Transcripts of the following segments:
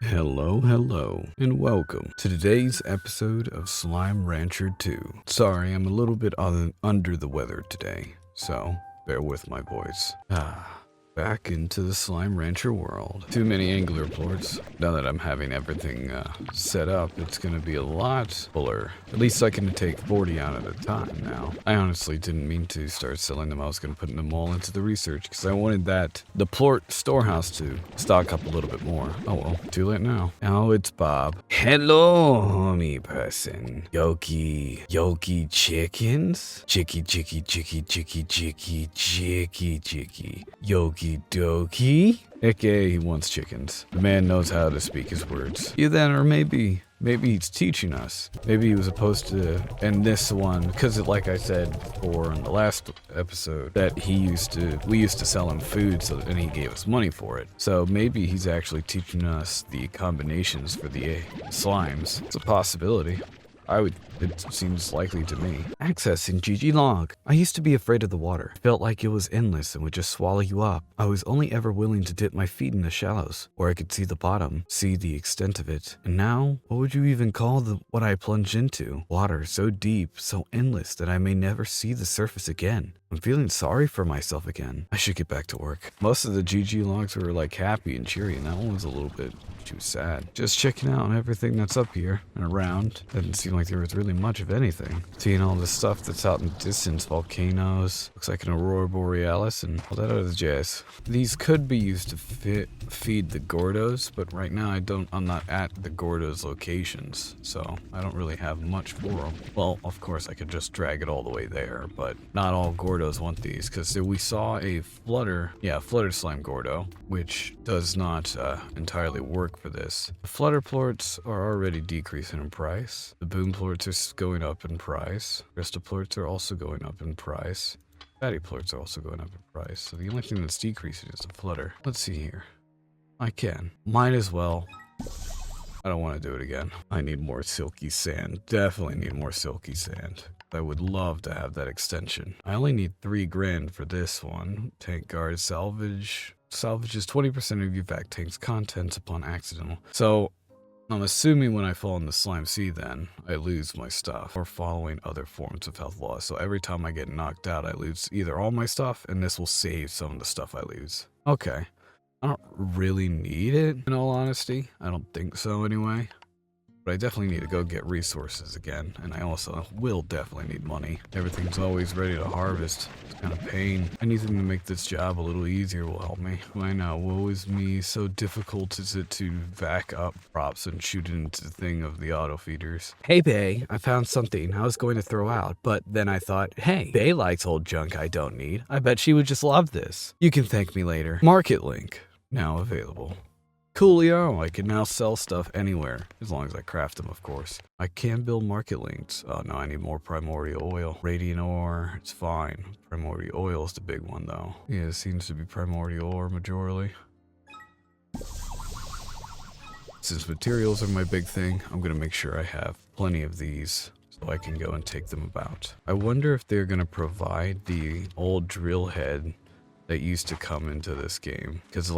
Hello, and welcome to today's episode of Slime Rancher 2. Sorry, I'm a little bit under the weather today, so bear with my voice. Back into the Slime Rancher world. Too many angler ports. Now that I'm having everything set up, it's gonna be a lot fuller. At least I can take 40 out at a time now. I honestly didn't mean to start selling them. I was gonna put them all into the research because I wanted the plort storehouse to stock up a little bit more. Oh well, too late now. Oh, it's Bob. Hello, homie person. Yoki chickens? Chicky. Yoki dokie. AKA he wants chickens. The man knows how to speak his words. Either then, or maybe he's teaching us. Maybe he was supposed to end this one, because like I said before in the last episode, that we used to sell him food and he gave us money for it. So maybe he's actually teaching us the combinations for the slimes. It's a possibility. It seems likely to me. Accessing GG log. I used to be afraid of the water. Felt like it was endless and would just swallow you up. I was only ever willing to dip my feet in the shallows, where I could see the bottom, see the extent of it. And now, what would you even call what I plunged into? Water so deep, so endless that I may never see the surface again. I'm feeling sorry for myself again. I should get back to work. Most of the GG logs were like happy and cheery, and that one was a little bit too sad. Just checking out everything that's up here and around. Doesn't seem like there was really much of anything. Seeing all the stuff that's out in the distance, volcanoes, looks like an aurora borealis and all that other jazz. These could be used to feed the Gordos, but right now I'm not at the Gordos locations, so I don't really have much for them. Well, of course I could just drag it all the way there, but not all Gordos want these, because we saw a flutter slime Gordo, which does not entirely work for this. The flutter plorts are already decreasing in price. The boom plorts are going up in price. Crystal plorts are also going up in price. Fatty plorts are also going up in price. So the only thing that's decreasing is the flutter. Let's see here. Might as well. I don't want to do it again. I need more silky sand. Definitely need more silky sand. I would love to have that extension. I only need 3 grand for this one. Tank guard salvage. Salvages 20% of your vac tank's contents upon accidental. So I'm assuming when I fall in the slime sea then, I lose my stuff, or following other forms of health loss. So every time I get knocked out, I lose either all my stuff, and this will save some of the stuff I lose. Okay. I don't really need it, in all honesty. I don't think so anyway. But I definitely need to go get resources again, and I also will definitely need money. Everything's always ready to harvest. It's kind of pain. Anything to make this job a little easier will help me. I know, woe is me, so difficult is it to vac up props and shoot it into the thing of the auto feeders. Hey Bay, I found something I was going to throw out, but then I thought, hey, Bay likes old junk I don't need. I bet she would just love this. You can thank me later. Market link, now available. Coolio, I can now sell stuff anywhere, as long as I craft them, of course. I can build market links. Oh no, I need more primordial oil. Radiant ore, it's fine. Primordial oil is the big one though. Yeah, it seems to be primordial ore majorly. Since materials are my big thing, I'm gonna make sure I have plenty of these so I can go and take them about. I wonder if they're gonna provide the old drill head that used to come into this game, because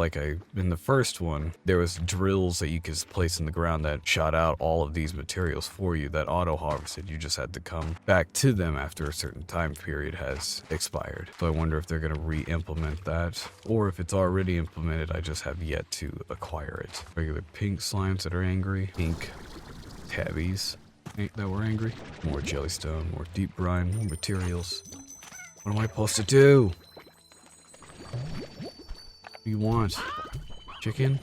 in the first one there was drills that you could place in the ground that shot out all of these materials for you that auto harvested. You just had to come back to them after a certain time period has expired. So I wonder if they're going to re-implement that, or if it's already implemented, I just have yet to acquire it. Regular pink slimes that are angry, pink tabbies that were angry, more jellystone, more deep brine, more materials. What am I supposed to do? What do you want? Chicken?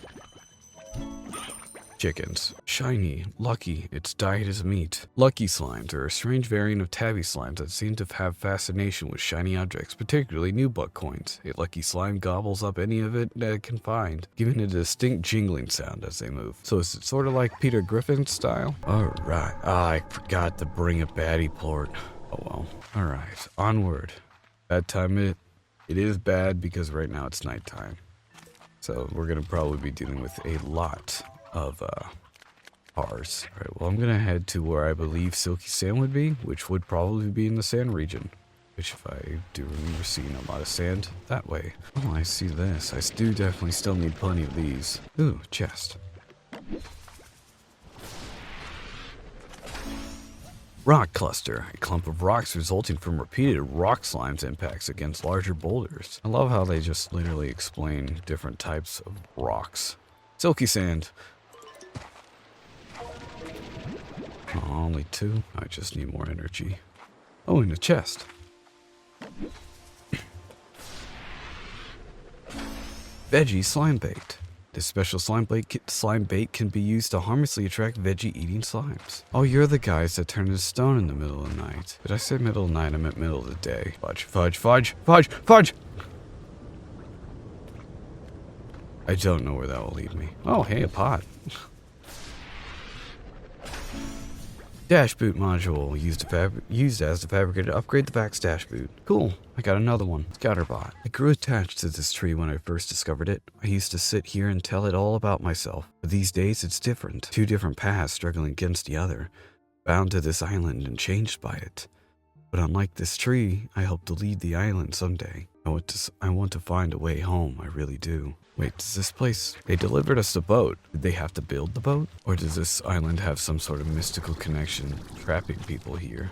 Chickens. Shiny. Lucky. Its diet is meat. Lucky slimes are a strange variant of tabby slimes that seem to have fascination with shiny objects, particularly new buck coins. A lucky slime gobbles up any of it that it can find, giving it a distinct jingling sound as they move. So is it sort of like Peter Griffin's style? Alright. I forgot to bring a baddie plort. Oh well. Alright. Onward. Bad time it is bad because right now it's nighttime. So we're going to probably be dealing with a lot of cars. Alright, well I'm going to head to where I believe Silky Sand would be, which would probably be in the sand region. Which if I do remember seeing a lot of sand that way. Oh, I see this. I do definitely still need plenty of these. Ooh, chest. Rock cluster, a clump of rocks resulting from repeated rock slimes impacts against larger boulders. I love how they just literally explain different types of rocks. Silky sand. Oh, only 2? I just need more energy. Oh, and a chest. Veggie slime bait. This special slime bait can be used to harmlessly attract veggie-eating slimes. Oh, you're the guys that turn into stone in the middle of the night. Did I say middle of the night? I meant middle of the day. Fudge, fudge, fudge, fudge, fudge! I don't know where that will lead me. Oh, hey, a pot. Dash boot module used as the fabricator to upgrade the Vax dash boot. Cool, I got another one. Scatterbot. I grew attached to this tree when I first discovered it. I used to sit here and tell it all about myself. But these days it's different. 2 different paths struggling against the other. Bound to this island and changed by it. But unlike this tree, I hope to lead the island someday. I want to find a way home, I really do. Wait, does this place... They delivered us a boat. Did they have to build the boat? Or does this island have some sort of mystical connection trapping people here?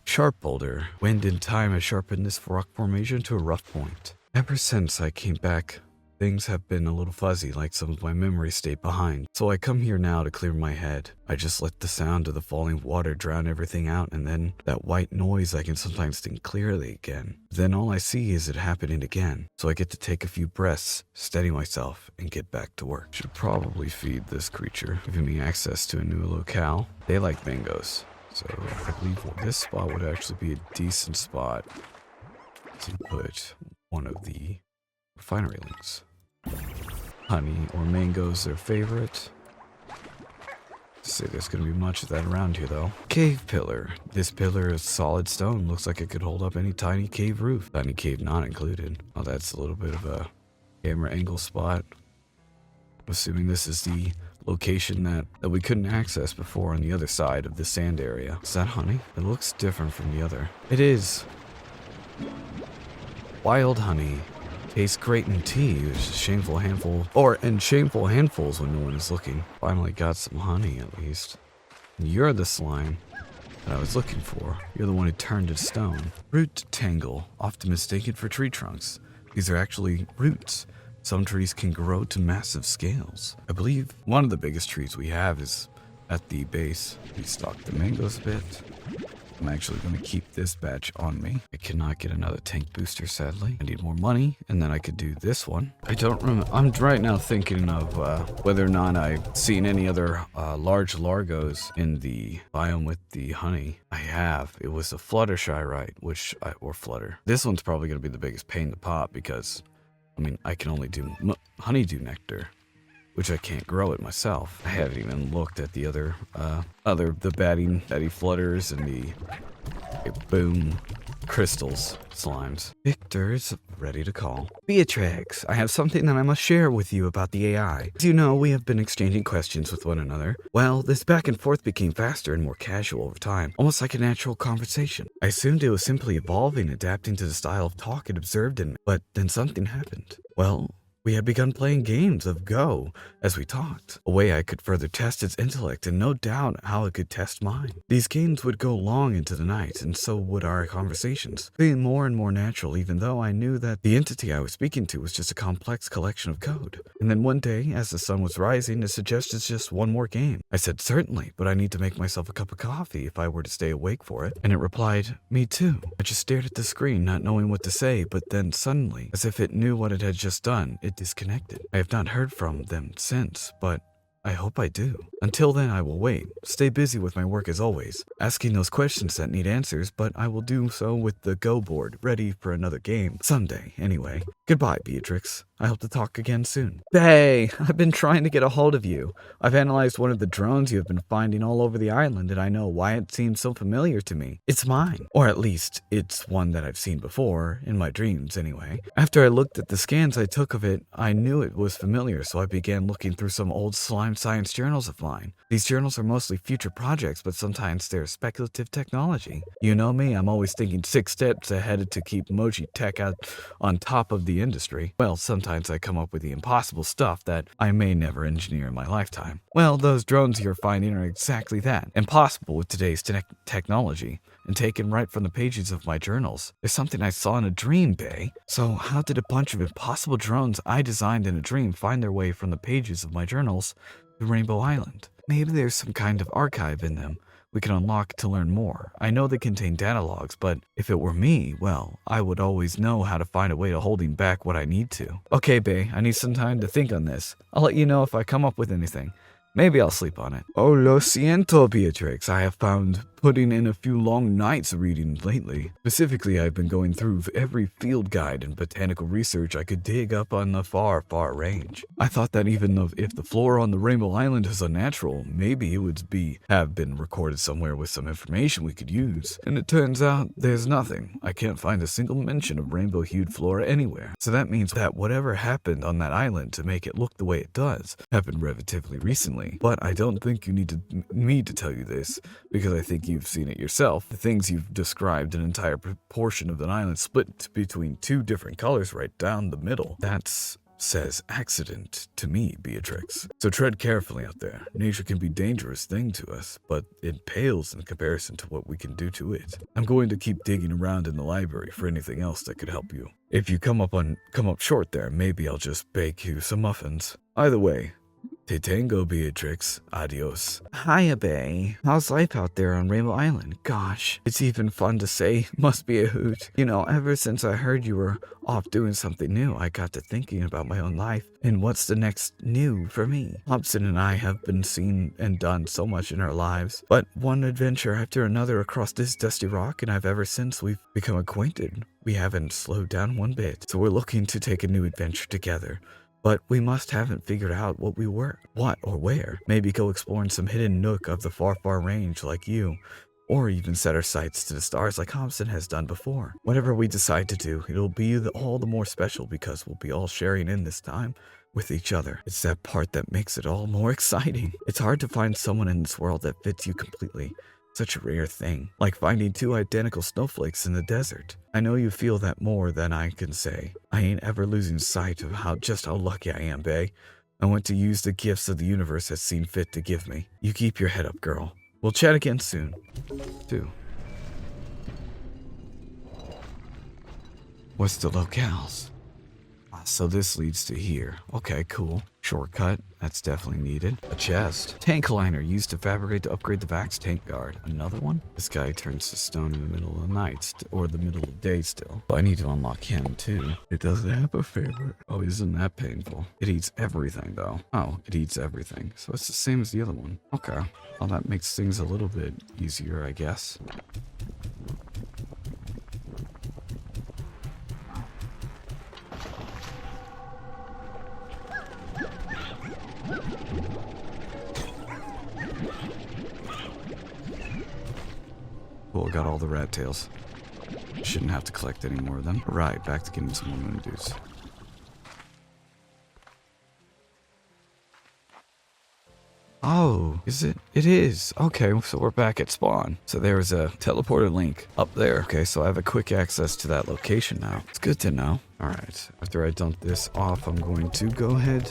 Sharp boulder. Wind and time has sharpened this rock formation to a rough point. Ever since I came back, things have been a little fuzzy, like some of my memories stayed behind. So I come here now to clear my head. I just let the sound of the falling water drown everything out, and then that white noise I can sometimes think clearly again. Then all I see is it happening again. So I get to take a few breaths, steady myself, and get back to work. Should probably feed this creature, giving me access to a new locale. They like mangoes, so I believe this spot would actually be a decent spot to put one of the refinery links. Honey or mangoes their favorite. Say there's gonna be much of that around here though. Cave pillar. This pillar is solid stone. Looks like it could hold up any tiny cave roof. Tiny cave not included. Oh, that's a little bit of a camera angle spot. Assuming this is the location that we couldn't access before on the other side of the sand area. Is that honey? It looks different from the other. It is. Wild honey. Tastes great in tea. It's a shameful handful, and shameful handfuls when no one is looking. Finally got some honey at least. And you're the slime that I was looking for. You're the one who turned to stone. Root tangle, often mistaken for tree trunks. These are actually roots. Some trees can grow to massive scales. I believe one of the biggest trees we have is at the base. We stock the mangoes a bit. I'm actually going to keep this batch on me. I cannot get another tank booster, sadly. I need more money, and then I could do this one. I don't remember. I'm right now thinking of whether or not I've seen any other large largos in the biome with the honey. I have. It was a Fluttershy, right? Or Flutter. This one's probably going to be the biggest pain to pop because, I mean, I can only do honeydew nectar, which I can't grow it myself. I haven't even looked at the other batty flutters and the boom crystals slimes. Victor's ready to call. Beatrix, I have something that I must share with you about the AI. As you know, we have been exchanging questions with one another. Well, this back and forth became faster and more casual over time, almost like a natural conversation. I assumed it was simply evolving, adapting to the style of talk it observed in me, but then something happened. Well, we had begun playing games of Go as we talked, a way I could further test its intellect and no doubt how it could test mine. These games would go long into the night, and so would our conversations, being more and more natural even though I knew that the entity I was speaking to was just a complex collection of code. And then one day, as the sun was rising, it suggested just one more game. I said, certainly, but I need to make myself a cup of coffee if I were to stay awake for it. And it replied, me too. I just stared at the screen, not knowing what to say, but then suddenly, as if it knew what it had just done, it disconnected. I have not heard from them since, but I hope I do. Until then, I will wait. Stay busy with my work as always, asking those questions that need answers, but I will do so with the Go board, ready for another game. Someday, anyway. Goodbye, Beatrix. I hope to talk again soon. Hey, I've been trying to get a hold of you. I've analyzed one of the drones you have been finding all over the island, and I know why it seems so familiar to me. It's mine. Or at least, it's one that I've seen before, in my dreams anyway. After I looked at the scans I took of it, I knew it was familiar, so I began looking through some old slime science journals of mine. These journals are mostly future projects, but sometimes they're speculative technology. You know me, I'm always thinking 6 steps ahead to keep emoji tech out on top of the industry. Well, sometimes sometimes I come up with the impossible stuff that I may never engineer in my lifetime. Well, those drones you're finding are exactly that. Impossible with today's technology, and taken right from the pages of my journals. There's something I saw in a dream, Bay. So how did a bunch of impossible drones I designed in a dream find their way from the pages of my journals to Rainbow Island? Maybe there's some kind of archive in them we can unlock to learn more. I know they contain data logs, but if it were me, well, I would always know how to find a way to holding back what I need to. Okay, Bay, I need some time to think on this. I'll let you know if I come up with anything. Maybe I'll sleep on it. Oh, lo siento, Beatrix. I have found putting in a few long nights reading lately. Specifically, I've been going through every field guide and botanical research I could dig up on the far, far range. I thought that even if the flora on the Rainbow Island is unnatural, maybe it would have been recorded somewhere with some information we could use. And it turns out there's nothing. I can't find a single mention of rainbow-hued flora anywhere. So that means that whatever happened on that island to make it look the way it does happened relatively recently. But I don't think you need me to tell you this, because I think you've seen it yourself. The things you've described, an entire portion of the island split between two different colors right down the middle. That says accident to me, Beatrix. So tread carefully out there. Nature can be a dangerous thing to us, but it pales in comparison to what we can do to it. I'm going to keep digging around in the library for anything else that could help you. If you come up short there, maybe I'll just bake you some muffins. Either way, te tango, Beatrix. Adios. Hiya, Bay. How's life out there on Rainbow Island? Gosh, it's even fun to say. Must be a hoot. You know, ever since I heard you were off doing something new, I got to thinking about my own life and what's the next new for me. Hobson and I have been seen and done so much in our lives, but one adventure after another across this dusty rock, and ever since we've become acquainted, we haven't slowed down one bit. So we're looking to take a new adventure together. But we haven't figured out what or where. Maybe go exploring some hidden nook of the far, far range like you, or even set our sights to the stars like Hobson has done before. Whatever we decide to do, it'll be all the more special because we'll be all sharing in this time with each other. It's that part that makes it all more exciting. It's hard to find someone in this world that fits you completely. Such a rare thing, like finding two identical snowflakes in the desert. I know you feel that more than I can say. I ain't ever losing sight of just how lucky I am, Bay. I want to use the gifts of the universe has seen fit to give me. You keep your head up, girl. We'll chat again soon. Too. What's the locales? So this leads to here. Okay, cool. Shortcut. That's definitely needed. A chest. Tank liner used to fabricate to upgrade the Vax tank guard. Another one? This guy turns to stone in the middle of the night, or the middle of the day still. But I need to unlock him too. It doesn't have a favorite. Oh, isn't that painful? It eats everything though. Oh, it eats everything. So it's the same as the other one. Okay. Well, that makes things a little bit easier, I guess. Cool, got all the rat tails. Shouldn't have to collect any more of them. Right, back to getting some more moon dews. Oh, is it? It is. Okay, so we're back at spawn. So there's a teleporter link up there. Okay, so I have a quick access to that location now. It's good to know. All right, after I dump this off, I'm going to go ahead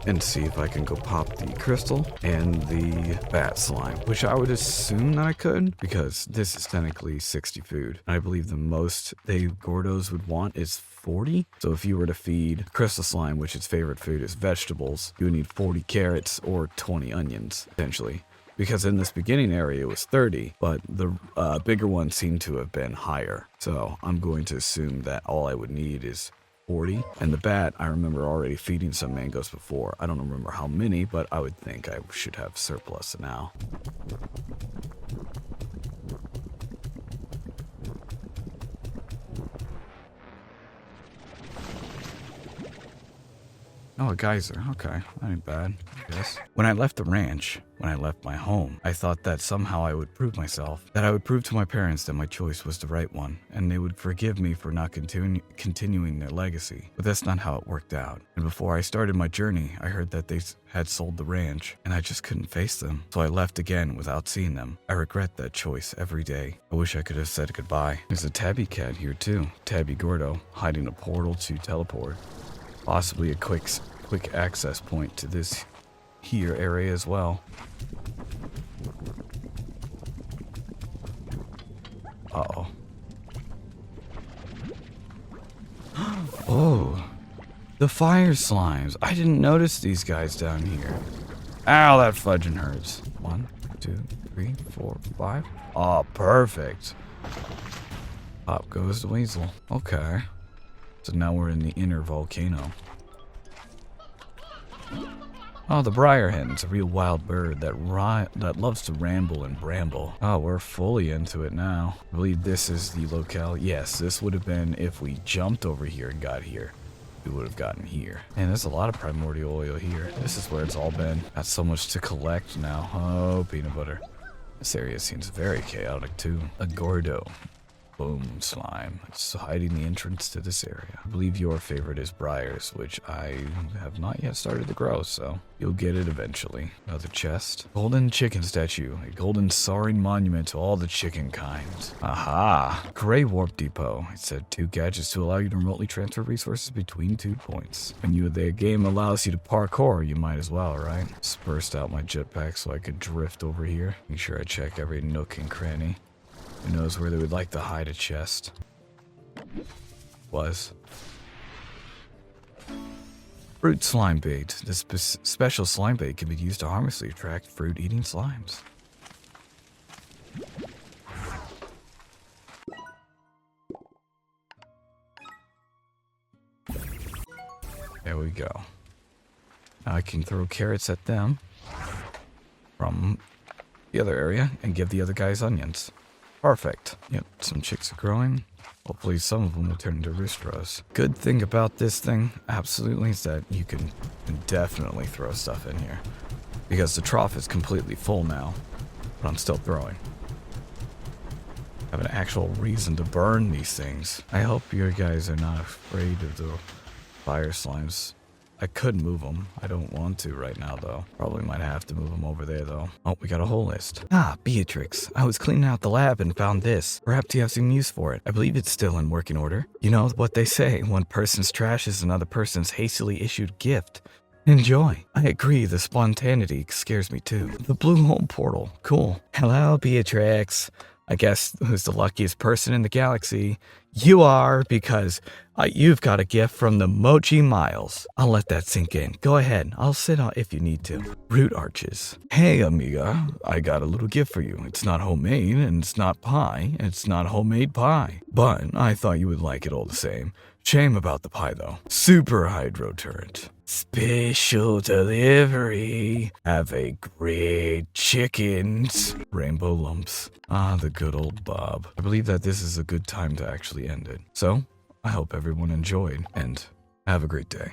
and see if I can go pop the crystal and the bat slime, which I would assume that I could, because this is technically 60 food. And I believe the most Gordos would want is 40. So if you were to feed crystal slime, which its favorite food is vegetables, you would need 40 carrots or 20 onions, potentially. Because in this beginning area it was 30, but the bigger ones seem to have been higher. So I'm going to assume that all I would need is 40. And the bat, I remember already feeding some mangoes before. I don't remember how many, but I would think I should have surplus now. Oh, a geyser. Okay, that ain't bad, I guess. When I left the ranch, when I left my home, I thought that somehow I would prove myself, that I would prove to my parents that my choice was the right one, and they would forgive me for not continuing their legacy. But that's not how it worked out. And before I started my journey, I heard that they had sold the ranch, and I just couldn't face them. So I left again without seeing them. I regret that choice every day. I wish I could have said goodbye. There's a tabby cat here too. Tabby Gordo, hiding a portal to teleport. Possibly a quick access point to this here area as well. Uh-oh. Oh, the fire slimes. I didn't notice these guys down here. Ow, that fudging hurts. 1, 2, 3, 4, 5. Oh, perfect. Up goes the weasel. Okay. So now we're in the inner volcano. Oh, the briar hen's a real wild bird that loves to ramble and bramble. Oh, we're fully into it now. I believe this is the locale. Yes, this would have been if we jumped over here and got here. We would have gotten here. And there's a lot of primordial oil here. This is where it's all been. Got so much to collect now. Oh, peanut butter. This area seems very chaotic too. A Gordo. Boom slime. It's hiding the entrance to this area. I believe your favorite is briars, which I have not yet started to grow, so you'll get it eventually. Another chest. Golden chicken statue. A golden soaring monument to all the chicken kinds. Aha! Gray warp depot. It said 2 gadgets to allow you to remotely transfer resources between 2 points. When the game allows you to parkour, you might as well, right? Just burst out my jetpack so I could drift over here. Make sure I check every nook and cranny. Who knows where they would like to hide a chest? Fruit slime bait. This special slime bait can be used to harmlessly attract fruit-eating slimes. There we go. Now I can throw carrots at them from the other area and give the other guys onions. Perfect. Yep, some chicks are growing. Hopefully some of them will turn into roosters. Good thing about this thing, absolutely, is that you can definitely throw stuff in here. Because the trough is completely full now, but I'm still throwing. I have an actual reason to burn these things. I hope you guys are not afraid of the fire slimes. I could move them. I don't want to right now, though. Probably might have to move them over there, though. Oh, we got a whole list. Ah, Beatrix. I was cleaning out the lab and found this. Perhaps you have some use for it. I believe it's still in working order. You know what they say, one person's trash is another person's hastily issued gift. Enjoy. I agree, the spontaneity scares me too. The blue hole portal. Cool. Hello, Beatrix. I guess who's the luckiest person in the galaxy? You are, because you've got a gift from the Mochi Miles. I'll let that sink in. Go ahead. I'll sit on if you need to. Root arches. Hey, amiga. I got a little gift for you. It's not homemade, and it's not pie, and it's not homemade pie. But I thought you would like it all the same. Shame about the pie, though. Super hydro turret. Special delivery. Have a great chickens. Rainbow lumps. Ah, the good old Bob. I believe that this is a good time to actually end it. So, I hope everyone enjoyed, and have a great day.